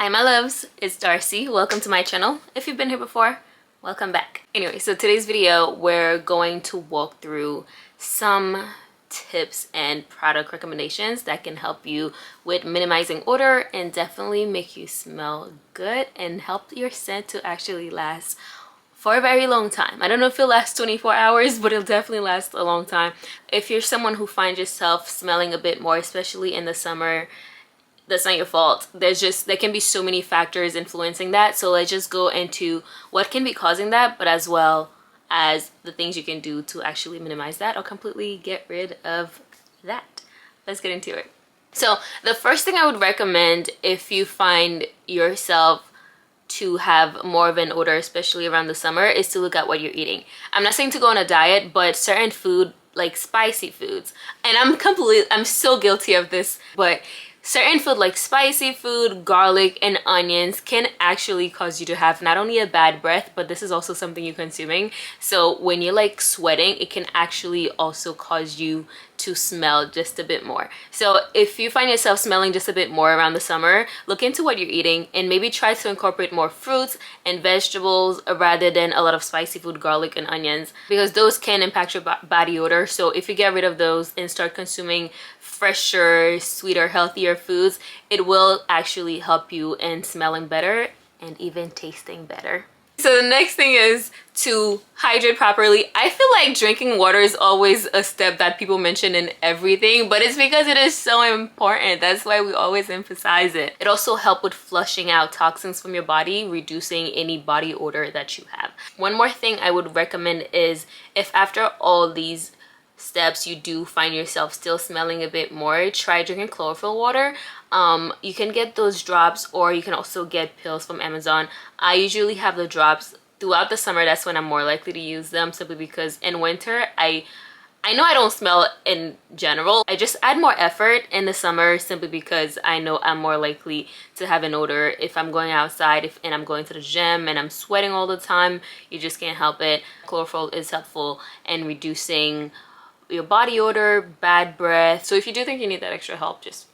Hi my loves, it's Darcy. Welcome to my channel. If you've been here before, welcome back. Anyway, so today's video we're going to walk through some tips and product recommendations that can help you with minimizing odor and definitely make you smell good and help your scent to actually last for a very long time. I don't know if it'll last 24 hours, but it'll definitely last a long time. If you're someone who finds yourself smelling a bit more, especially in the summer, that's not your fault. There can be so many factors influencing that. So let's just go into what can be causing that, but as well as the things you can do to actually minimize that or completely get rid of that. Let's get into it. So the first thing I would recommend if you find yourself to have more of an odor, especially around the summer, is to look at what you're eating. I'm not saying to go on a diet, but certain food, like spicy foods, and I'm so guilty of this, but certain food like spicy food, garlic, and onions can actually cause you to have not only a bad breath, but this is also something you're consuming. So when you're like sweating, it can actually also cause you to smell just a bit more. So if you find yourself smelling just a bit more around the summer, look into what you're eating and maybe try to incorporate more fruits and vegetables rather than a lot of spicy food, garlic, and onions, because those can impact your body odor. So if you get rid of those and start consuming fresher, sweeter, healthier foods, it will actually help you in smelling better and even tasting better. So the next thing is to hydrate properly. I feel like drinking water is always a step that people mention in everything, but it's because it is so important. That's why we always emphasize it. It also helps with flushing out toxins from your body, reducing any body odor that you have. One more thing I would recommend is if after all these steps you do find yourself still smelling a bit more, try drinking chlorophyll water. You can get those drops, or you can also get pills from Amazon. I usually have the drops throughout the summer. That's when I'm more likely to use them, simply because in winter I know I don't smell in general. I just add more effort in the summer simply because I know I'm more likely to have an odor if I'm going outside and I'm going to the gym and I'm sweating all the time. You just can't help it. Chlorophyll is helpful in reducing your body odor, bad breath. So if you do think you need that extra help, just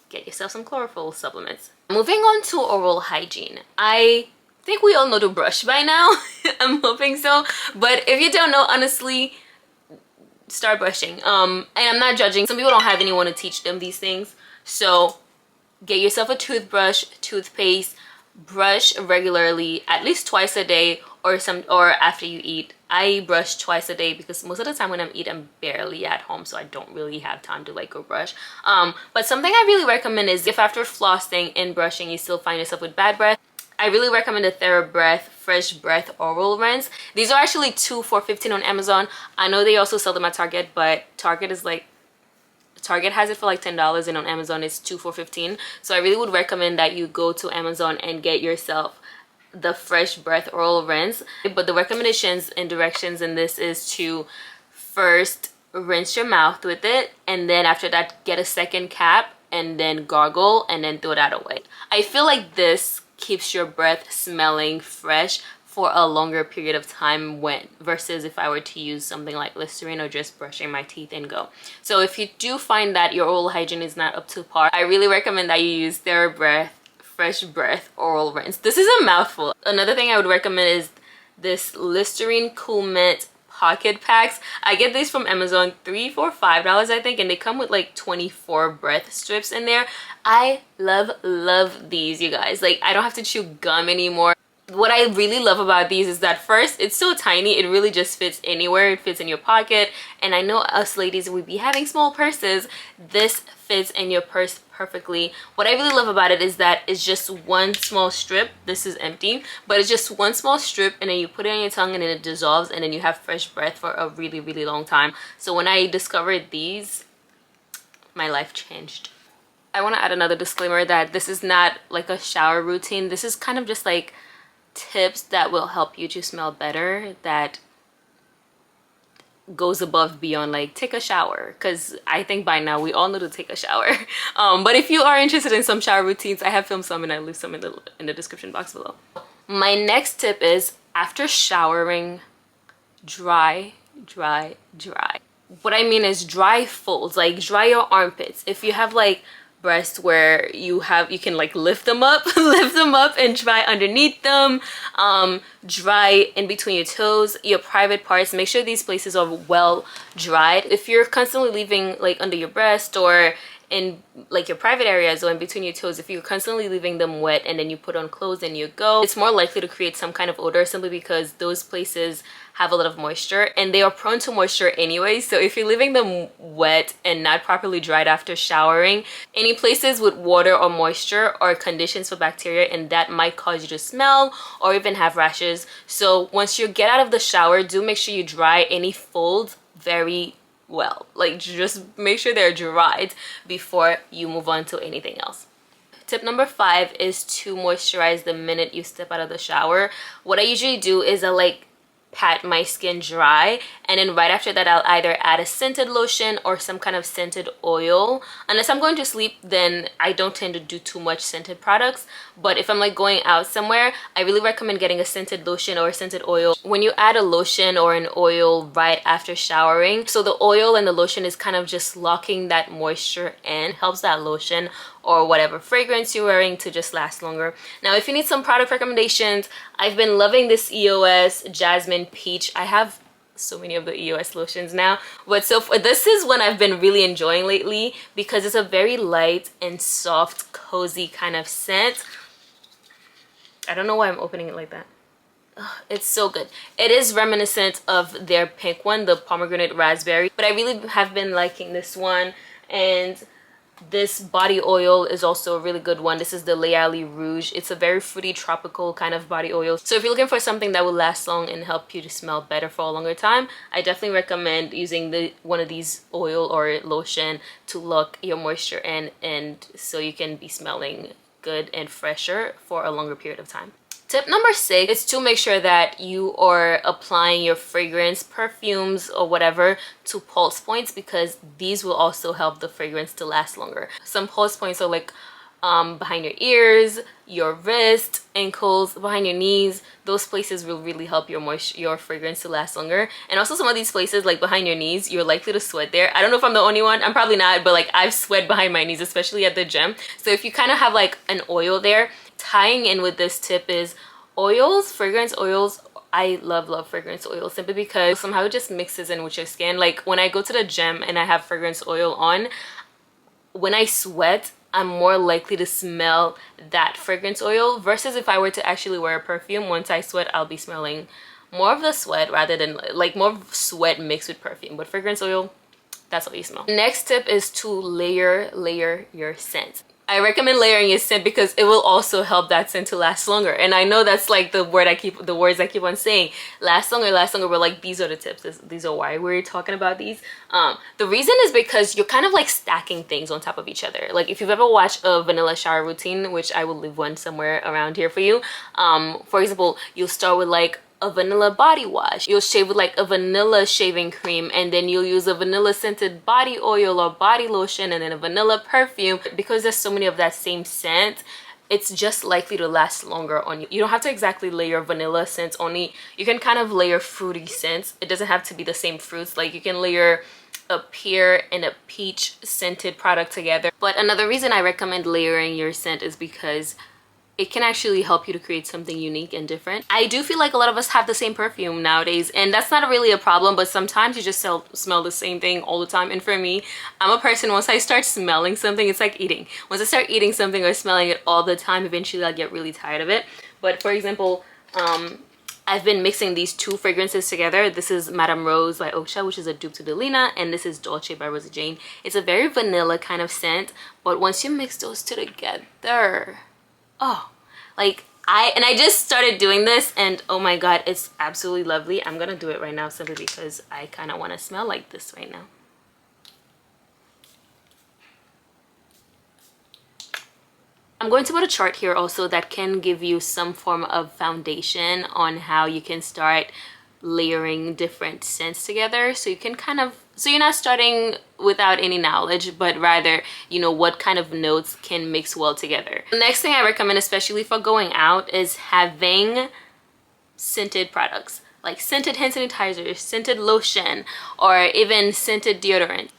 get yourself some chlorophyll supplements. Moving on to oral hygiene. I think we all know to brush by now. I'm hoping so, but if you don't know, honestly, start brushing. And I'm not judging. Some people don't have anyone to teach them these things, so get yourself a toothbrush, toothpaste, brush regularly, at least twice a day, or after you eat. I brush twice a day because most of the time when I'm barely at home, so I don't really have time to like go brush. But something I really recommend is if after flossing and brushing you still find yourself with bad breath, I really recommend the TheraBreath Fresh Breath Oral Rinse. These are actually 2 for $15 on Amazon. I know they also sell them at Target, but Target has it for like $10 and on Amazon it's 2 for $15. So I really would recommend that you go to Amazon and get yourself the Fresh Breath Oral Rinse. But the recommendations and directions in this is to first rinse your mouth with it, and then after that get a second cap and then gargle and then throw that away. I feel like this keeps your breath smelling fresh for a longer period of time versus if I were to use something like Listerine or just brushing my teeth and go. So if you do find that your oral hygiene is not up to par, I really recommend that you use TheraBreath Fresh Breath Oral Rinse. This is a mouthful. Another thing I would recommend is this Listerine Cool Mint pocket packs. I get these from Amazon, $3 for $5 I think, and they come with like 24 breath strips in there. I love these, you guys. Like, I don't have to chew gum anymore. What I really love about these is that first, it's so tiny, it really just fits anywhere. It fits in your pocket, and I know us ladies, we be having small purses. This fits in your purse perfectly. What I really love about it is that it's just one small strip. This is empty, but it's just one small strip, and then you put it on your tongue and then it dissolves, and then you have fresh breath for a really long time. So when I discovered these, my life changed. I want to add another disclaimer that this is not like a shower routine. This is kind of just like tips that will help you to smell better, that goes above beyond like take a shower, because I think by now we all know to take a shower. But if you are interested in some shower routines, I have filmed some and I leave some in the description box below. My next tip is after showering, dry. What I mean is dry folds, like dry your armpits. If you have like breasts where you can like lift them up lift them up and dry underneath them, dry in between your toes, your private parts. Make sure these places are well dried. If you're constantly leaving like under your breast or in like your private areas or in between your toes, if you're constantly leaving them wet and then you put on clothes and you go, it's more likely to create some kind of odor, simply because those places have a lot of moisture and they are prone to moisture anyway. So if you're leaving them wet and not properly dried after showering, any places with water or moisture are conditions for bacteria, and that might cause you to smell or even have rashes. So once you get out of the shower, do make sure you dry any folds very well. Like, just make sure they're dried before you move on to anything else. Tip number 5 is to moisturize the minute you step out of the shower. What I usually do is I like pat my skin dry, and then right after that I'll either add a scented lotion or some kind of scented oil. Unless I'm going to sleep, then I don't tend to do too much scented products, but if I'm like going out somewhere, I really recommend getting a scented lotion or a scented oil. When you add a lotion or an oil right after showering, so the oil and the lotion is kind of just locking that moisture in, helps that lotion or whatever fragrance you're wearing to just last longer. Now, if you need some product recommendations, I've been loving this EOS Jasmine Peach. I have so many of the EOS lotions now, but this is one I've been really enjoying lately because it's a very light and soft, cozy kind of scent. I don't know why I'm opening it like that. It's so good. It is reminiscent of their pink one, the pomegranate raspberry, but I really have been liking this one. And this body oil is also a really good one. This is the L'Oreal Rouge. It's a very fruity, tropical kind of body oil. So if you're looking for something that will last long and help you to smell better for a longer time, I definitely recommend using one of these oil or lotion to lock your moisture in, and so you can be smelling good and fresher for a longer period of time. Tip number 6 is to make sure that you are applying your fragrance, perfumes, or whatever to pulse points, because these will also help the fragrance to last longer. Some pulse points are like behind your ears, your wrist, ankles, behind your knees. Those places will really help your fragrance to last longer. And also some of these places like behind your knees, you're likely to sweat there. I don't know if I'm the only one. I'm probably not, but like I've sweat behind my knees, especially at the gym. So if you kind of have like an oil there, tying in with this tip is oils, fragrance oils. I love fragrance oil simply because somehow it just mixes in with your skin. Like when I go to the gym and I have fragrance oil on, when I sweat, I'm more likely to smell that fragrance oil versus if I were to actually wear a perfume. Once I sweat, I'll be smelling more of the sweat rather than like more sweat mixed with perfume. But fragrance oil, that's what you smell. Next tip is to layer your scent. I recommend layering your scent because it will also help that scent to last longer. And I know that's like the words I keep on saying, last longer, but like these are the tips. These are why we're talking about these. The reason is because you're kind of like stacking things on top of each other. Like if you've ever watched a vanilla shower routine, which I will leave one somewhere around here for you. For example, you'll start with like a vanilla body wash. You'll shave with like a vanilla shaving cream, and then you'll use a vanilla scented body oil or body lotion, and then a vanilla perfume. Because there's so many of that same scent, it's just likely to last longer on you. You don't have to exactly layer vanilla scents only. You can kind of layer fruity scents. It doesn't have to be the same fruits. Like you can layer a pear and a peach scented product together. But another reason I recommend layering your scent is because it can actually help you to create something unique and different. I do feel like a lot of us have the same perfume nowadays, and that's not really a problem, but sometimes you just smell the same thing all the time. And for me, I'm a person, once I start smelling something, it's like eating. Once I start eating something or smelling it all the time, eventually I'll get really tired of it. But for example, I've been mixing these two fragrances together. This is Madame Rose by Osha, which is a dupe to Delina, and this is Dolce by Rosa Jane. It's a very vanilla kind of scent, but once you mix those two together, oh, like I just started doing this, and oh my god, it's absolutely lovely. I'm gonna do it right now simply because I kind of want to smell like this right now. I'm going to put a chart here also that can give you some form of foundation on how you can start layering different scents together, so you can kind of, so you're not starting without any knowledge, but rather you know what kind of notes can mix well together. The next thing I recommend, especially for going out, is having scented products, like scented hand sanitizer, scented lotion, or even scented deodorant.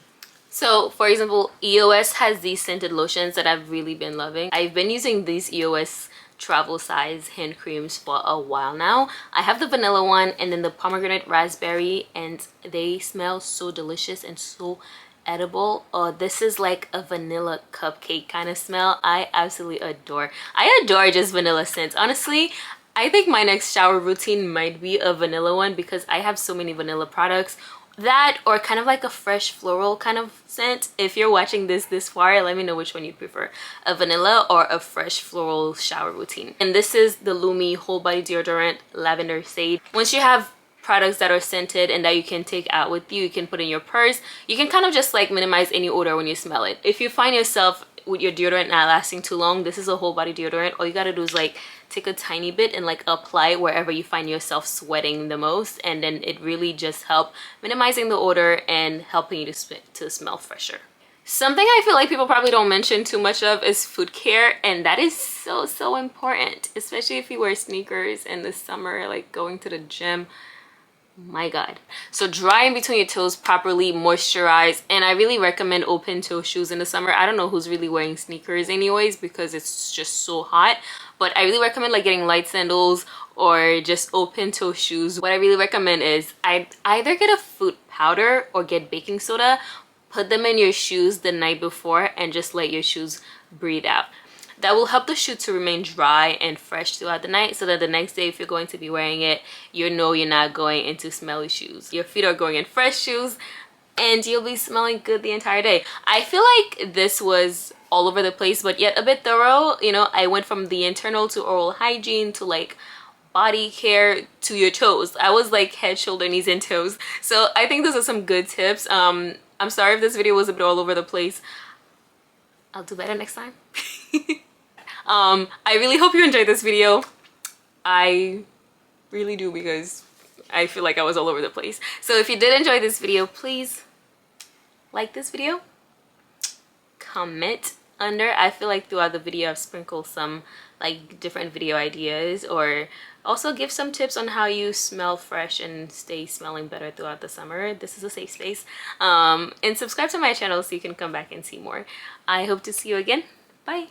So for example, EOS has these scented lotions that I've really been loving. I've been using these EOS travel size hand creams for a while now. I have the vanilla one and then the pomegranate raspberry, and they smell so delicious and so edible. Oh, this is like a vanilla cupcake kind of smell. I absolutely adore. I adore just vanilla scents. Honestly, I think my next shower routine might be a vanilla one because I have so many vanilla products. That or kind of like a fresh floral kind of scent. If you're watching this far, let me know which one you prefer, a vanilla or a fresh floral shower routine. And this is the Lumi whole body deodorant lavender sage. Once you have products that are scented and that you can take out with you, you can put in your purse, you can kind of just like minimize any odor when you smell it. If you find yourself with your deodorant not lasting too long, this is a whole body deodorant. All you gotta do is like take a tiny bit and like apply it wherever you find yourself sweating the most, and then it really just helps minimizing the odor and helping you to smell fresher. Something I feel like people probably don't mention too much of is foot care, and that is so important, especially if you wear sneakers in the summer, like going to the gym. My god. So dry in between your toes properly, moisturize, and I really recommend open toe shoes in the summer. I don't know who's really wearing sneakers anyways because it's just so hot, but I really recommend like getting light sandals or just open toe shoes. What I really recommend is I'd either get a foot powder or get baking soda, put them in your shoes the night before, and just let your shoes breathe out. That will help the shoe to remain dry and fresh throughout the night, so that the next day if you're going to be wearing it, you know you're not going into smelly shoes. Your feet are going in fresh shoes and you'll be smelling good the entire day. I feel like this was all over the place but yet a bit thorough. You know, I went from the internal to oral hygiene to like body care to your toes. I was like head, shoulder, knees, and toes. So I think those are some good tips. I'm sorry if this video was a bit all over the place. I'll do better next time. I really hope you enjoyed this video. I really do, because I feel like I was all over the place. So if you did enjoy this video, please like this video, comment under. I feel like throughout the video I've sprinkled some like different video ideas, or also give some tips on how you smell fresh and stay smelling better throughout the summer. This is a safe space. And subscribe to my channel so you can come back and see more. I hope to see you again. Bye.